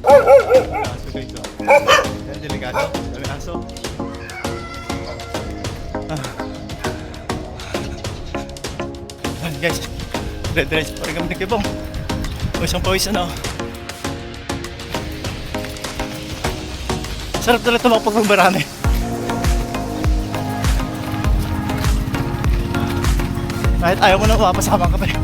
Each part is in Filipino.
Aso guys, oh. Yan, delikado. Dami aso. Yan guys. Dire-diretso pa rin kami ng Kibong. Pawis ano. Sarap talaga tumakbo pag marami. Kahit ayaw mo na mapasama ka pa rin.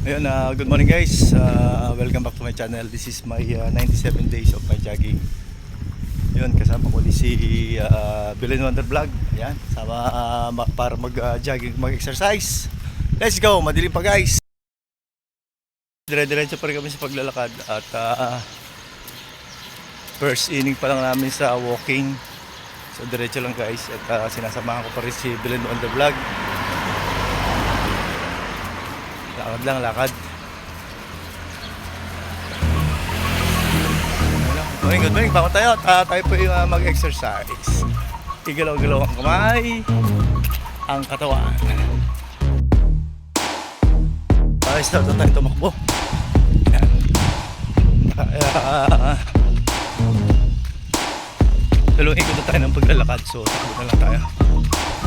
Ayun, good morning guys. Welcome back to my channel. This is my 97 days of my jogging. Ayun, kasama ko si Belen Wonder Vlog. Ayan, sama para mag-jogging, mag-exercise. Let's go, madilim pa guys. Dire-diretso pa rin kami sa paglalakad. At first inning pa lang namin sa walking. So diretso lang guys. At sinasamahan ko pa rin si Belen Wonder Vlog. Lakad lang, lakad. Good morning, bangon tayo. Tayo po yung mag-exercise. Igalaw-galaw ang kamay, ang katawan. Start na tayo tumakbo. Dalawang ikot na tayo ng paglalakad. So takbo na lang tayo.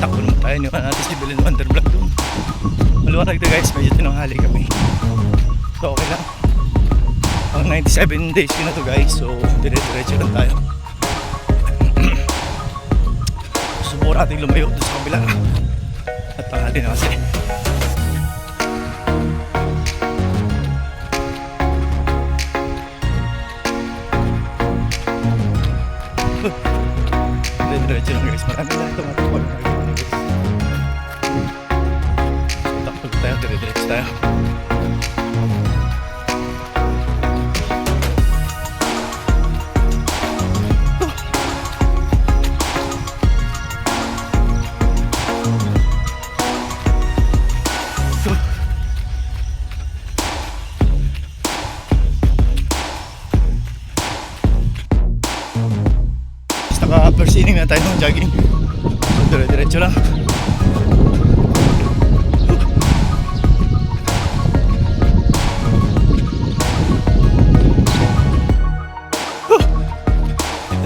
Takbo naman tayo. Niwan natin si Belen Wonder Vlog doon. Maluwag na guys, medyo tinanghali kami. So okay lang. Ang 97 days ko na to guys. So dire-diretso lang tayo. Subukan natin lumayo doon sa kabila. At tanghali na kasi. Dire-diretso lang guys. Marami na ito matapag. Takpag tayo, dire-diretso tayo. First inning na tayo ng jogging. So dire-diretso lang.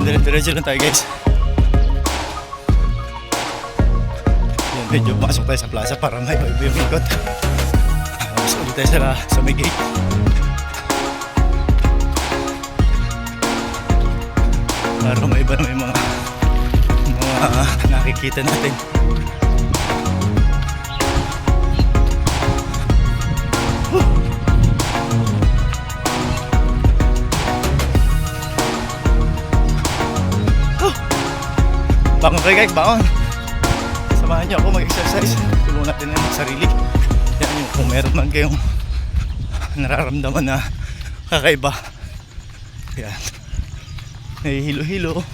Dire-diretso lang tayo guys. Yan, medyo pasok tayo sa plaza para may yung ikot. Gusto ulit tayo sa may gate. Para may iba na may mga nakikita natin. Bangon kayo guys, bangon. Samahan niyo ako mag-exercise. Tulungan natin ang sarili. Yan yung kung meron man kayong nararamdaman na kakaiba. Yan. Nahihilo-hilo,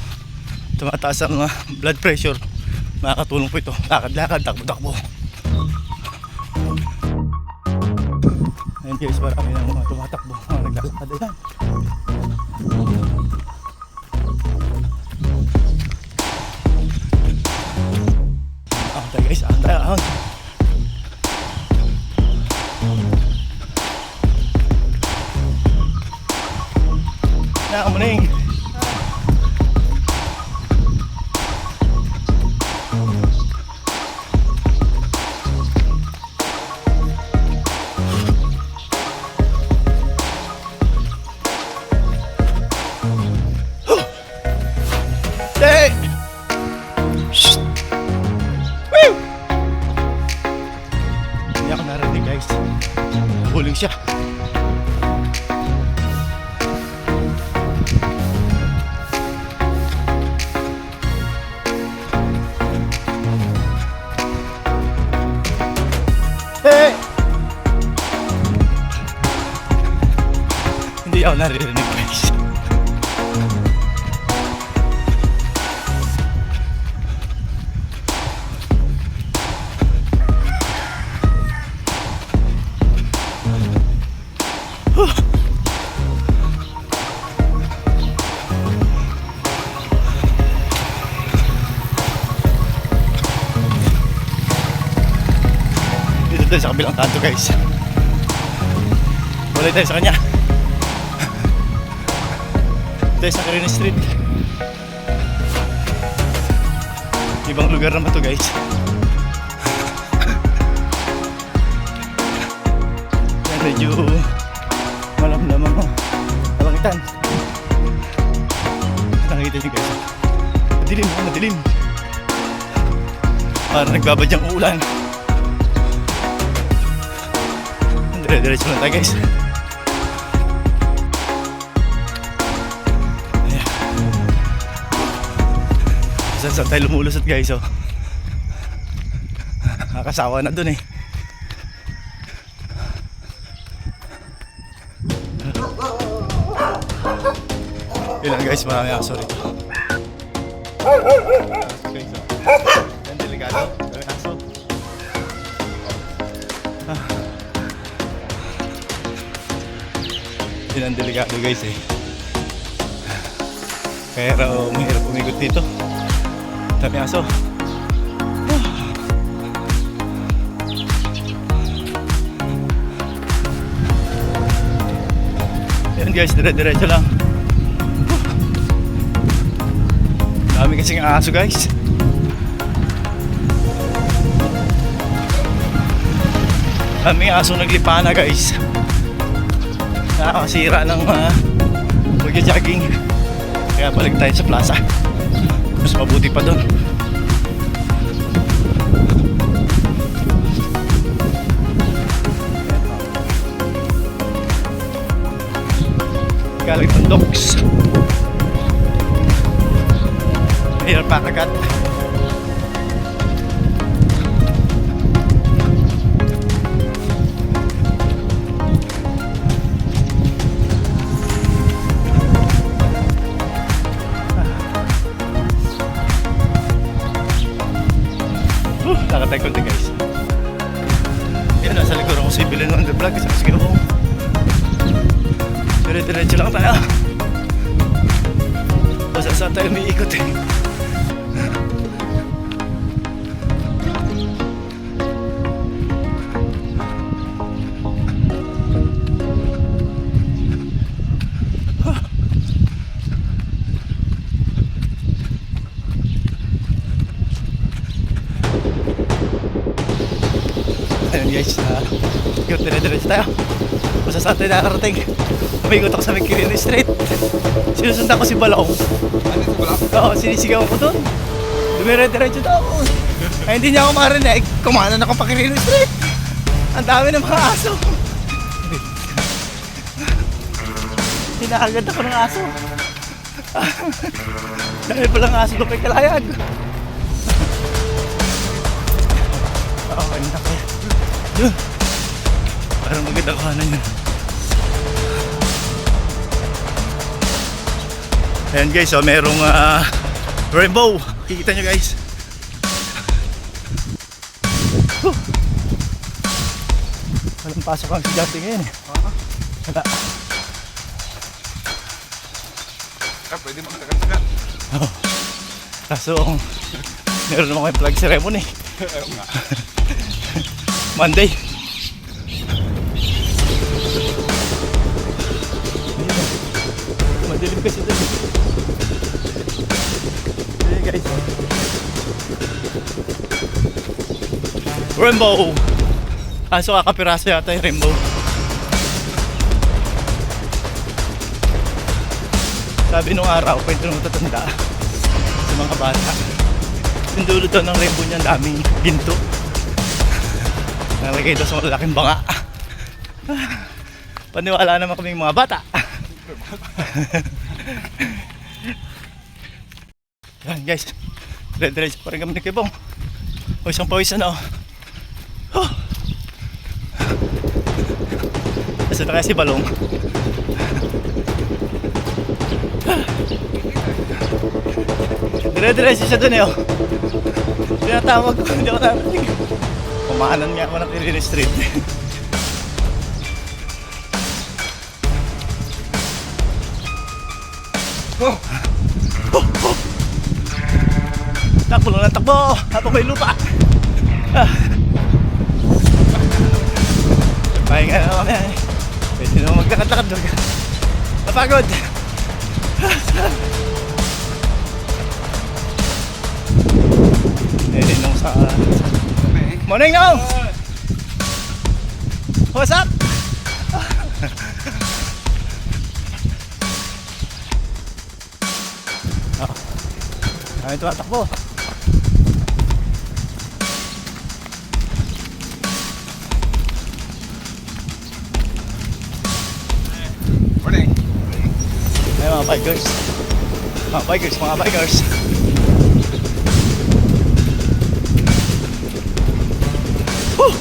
tumataas ang blood pressure, makakatulong po ito. Lakad-lakad, takbo-takbo. Ayun guys, marami ng mga tumatakbo, mga naglalakad. Ayan. Tayo guys, tayo. Morning. Hey! Shh! Woo! Hindi ako narinig guys. Huling siya. Hey! Hindi ako naririnig guys. doon sa kabilang kanto guys. Wala tayo sa kanya. Tayo sa Carino Street. Ibang lugar naman to guys. Yan, medyo malamdaman mo. Kalangitan. Nakikita nyo guys. Madilim, madilim. Parang nagbabadyang ulan. Dire-diretso lang tayo guys. Ayan. Saan tayo lumulusot guys, oh. Nakasawa na dun eh. Yun lang guys, marami aso rito. Guys, oh. Yan, delikado. Marami aso. Yun ang delikado guys eh. Kaya mahirap umikot dito. Dami aso. Yan guys, dire-diretso lang. Dami kasing aso guys. Dami aso naglipa na guys. Nakakasira ng pag-jogging. Kaya balik tayo sa plaza. Mas mabuti pa doon. Galing ng dogs. Mahirap pa kagat. Nakatay konti guys. Yan, nasa likuran ko si Bilin on the vlog. Sige ako. Dire-diretso lang tayo. Basta saan tayo may ikot eh. Ayun guys, dire-diretso tayo. Basta saan tayo nakarating. Umiikot ako sa Carino Street. Sinusundan ko si Balong. Ano ito pala? Oo, sinisigaw ko doon. Dumire-diretso daw ako. Ay, hindi niya ako marinig. Kumanan ako pa Carino Street. Ang dami ng mga aso. Hinaagad ako ng aso. Dahil palang aso doon kay Kalayag. Oo, kanina ko. Yun. Parang maganda kahanan yun. Ayan guys, so merong rainbow. Kikita nyo guys. Walang pasok ang si Justin ngayon eh. Wala. Pwede makatagal-tagal. Oh. Kaso, meron naman kayong flag ceremony. Ayaw nga. Monday. Madilim kasi doon. Hey guys. Rainbow. Kaso kakapiraso yata yung rainbow. Sabi nung araw, kwento nung tatanda sa mga bata, yung dulo daw ng rainbow niya, daming ginto. Nalagay daw sa malaking banga. Paniwala naman kaming mga bata. Yan guys, dire-diretso pa rin kami ni Kibong. O isang pawisan na oh. Kasi na kaya si Balong. Dire-diretso siya dun eh oh. Tinatawag ko, hindi ako narinig. Kumaanan nga ako ng Carino Street. Oh! Takbo lang ng takbo habang may lupa. Pahinga na mamaya. Pwede naman maglakad-lakad. Napagod. Eh, nung sa... Morning, Nong! What's up? Ay, tumatakbo. Morning. Ay, mga bikers. Mga bikers. Woo!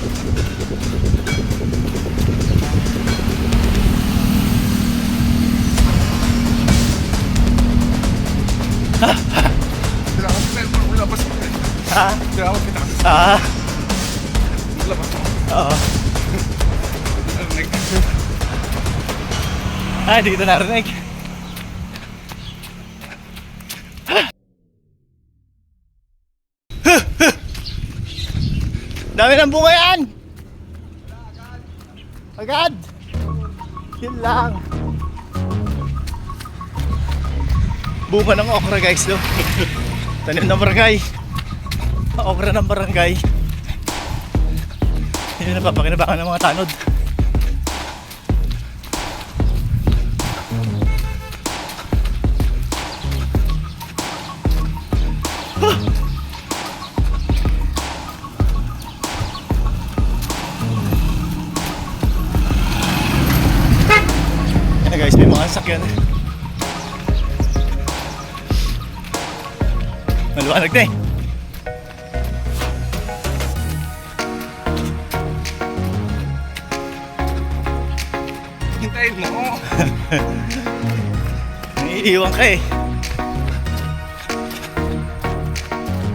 Labas mo. Ha? Tinawag kita. Ah, Labas mo. oo. Ah, hindi kita narinig. Dami ng bunga yan! Agad! Yun lang. Bunga ng okra guys, no? Tanim ng barangay. Okra ng barangay. Yun ang napapakinabangan ng mga tanod. Yan guys, may mga sakyan. Maluwanag na eh. Hintayin mo. Naiiwan ka eh.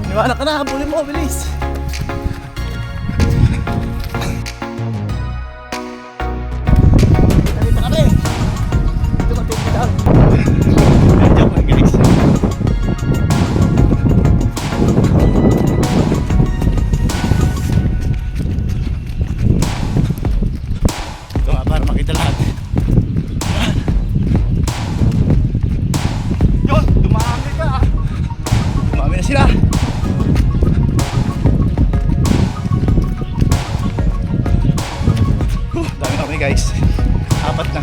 Niwala ka na, habulin mo, bilis. Nandito kami. Dito ka, take it out. Joke lang guys. Ito nga para makita lahat. Yun, dumami ka. Dumami na sila. Dami kami guys. Apat na.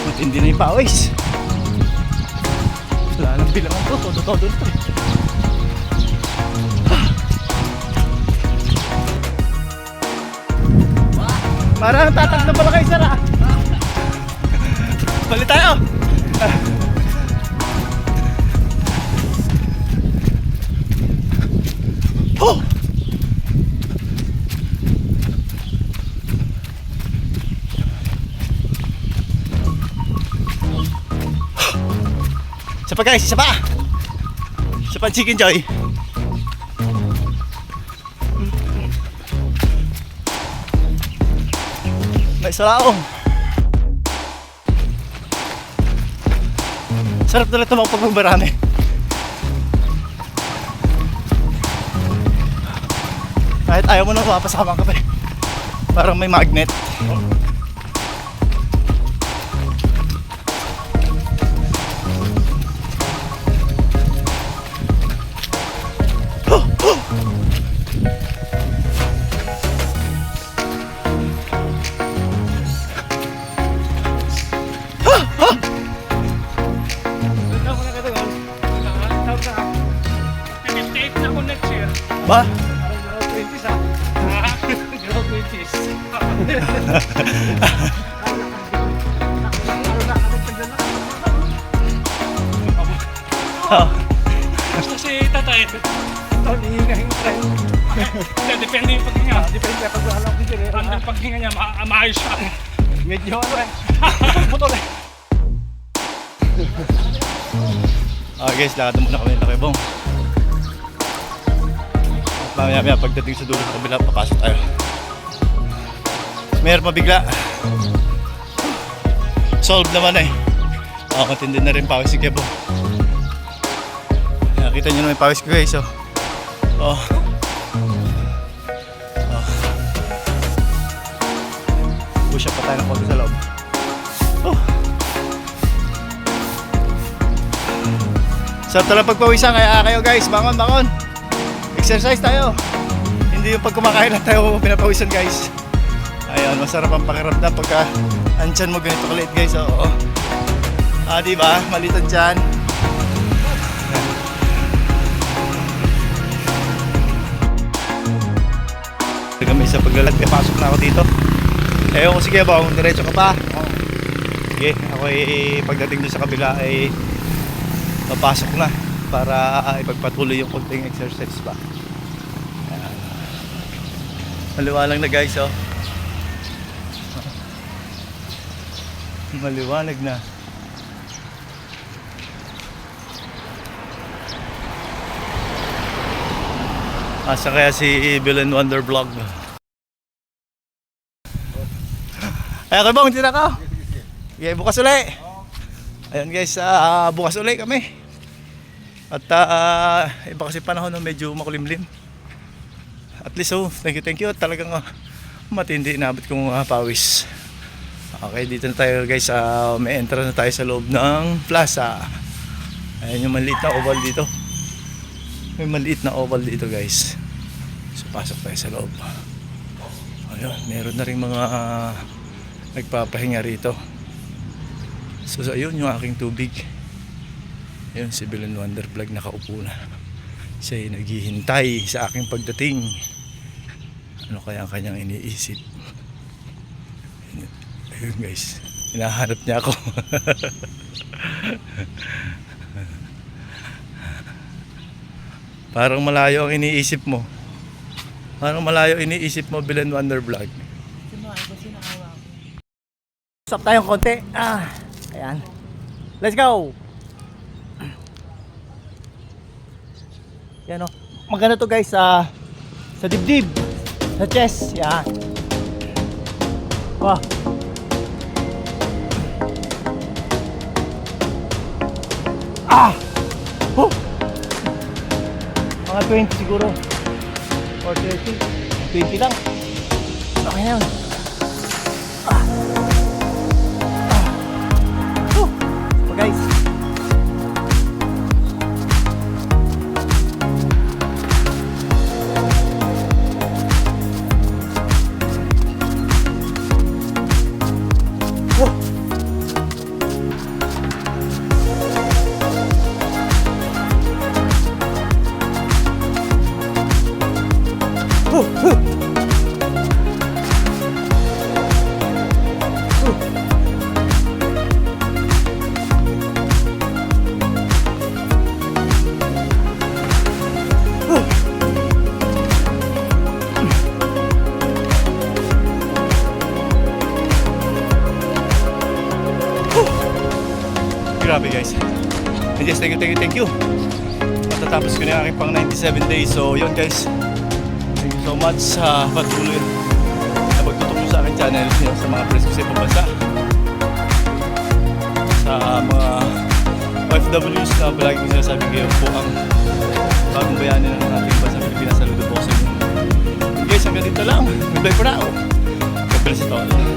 Matindi na yung pawis. Wala nang bilangan to. Todo-todo na to eh. Parang tatak na pala kayo sara. Balik tayo. Oh! Isa pa guys, isa pa. Isa pa Chicken Joy. May salaong. Sarap talaga tumakbo pag marami. Kahit ayaw mo nang mapasama ka pa eh. Parang may magnet. Ba? Oh. Gusto si tatay. Ito, hihinga yung try. Depende yung paghinga. Depende pag alam ko dyan. Ang paghinga niya, maayos siya. Medyo ano eh. Putol eh. Okay guys, lakad na muna kami ng Lakibong. Mamaya pagdating sa dulo sa kabila, papasok tayo. Meron pa bigla. Solve naman eh. Matindi na rin pawis si Kebo. Nakita nyo naman yung pawis ko guys. Push up pa tayo ng konti sa loob. Sarap talagang pagpawisan, kaya kayo guys, bangon. Exercise tayo. Hindi yung pag kumakain lang tayo pinapawisan guys. Ayun, masarap ang pakiramdam pagka ang tiyan mo ganito kaliit guys. Oo. Diba? Maliit ang tiyan. Kami sa paglalag, pasok na ako dito. Ewan ko sige ba, kung diretso ka pa. Sige, ako pagdating doon sa kabila ay papasok na para ipagpatuloy yung konting exercise pa. Ayan. Maliwanag na guys, maliwanag na. Asa kaya si Bill and Wonder Vlog? Ay, okay bang, tira ka? Okay, bukas ulit. Ayun guys, bukas ulit kami. At iba kasi panahon na medyo makulimlim. At least thank you. Talagang matindi inabot kong pawis. Okay, dito na tayo guys. May entrance na tayo sa loob ng plaza. Ayun yung maliit na oval dito. May maliit na oval dito guys. So pasok tayo sa loob. Ayun, meron na rin mga nagpapahinga rito. So ayun yung aking tubig. Ayun si Bill and Wonder Vlog nakaupo na. Siya ay naghihintay sa aking pagdating. Ano kaya ang kanyang iniisip? Ayun guys, hinahanap niya ako. Parang malayo ang iniisip mo. Parang malayo iniisip mo, Bill and Wonder Vlog. Stop tayong konti. Ayan. Let's go! Yan o. Maganda to guys sa dibdib. Sa chest. Yan. Wow. Mga 20 siguro. Or 30. 20 lang. Okay na yun. Guys. Grabe guys. And yes, thank you. Matatapos ko na yung aking pang 97 days. So yun guys. Thank you so much sa patuloy na pagtutok sa aking channel. Yun, sa mga friends ko sa ibang bansa. Sa mga OFWs na palagi ko sinasabi kayo po ang bagong bayanin ng ating bansa Pilipinas. Saludo po sa inyo. Guys, hanggang dito lang. Goodbye for now. God bless it all.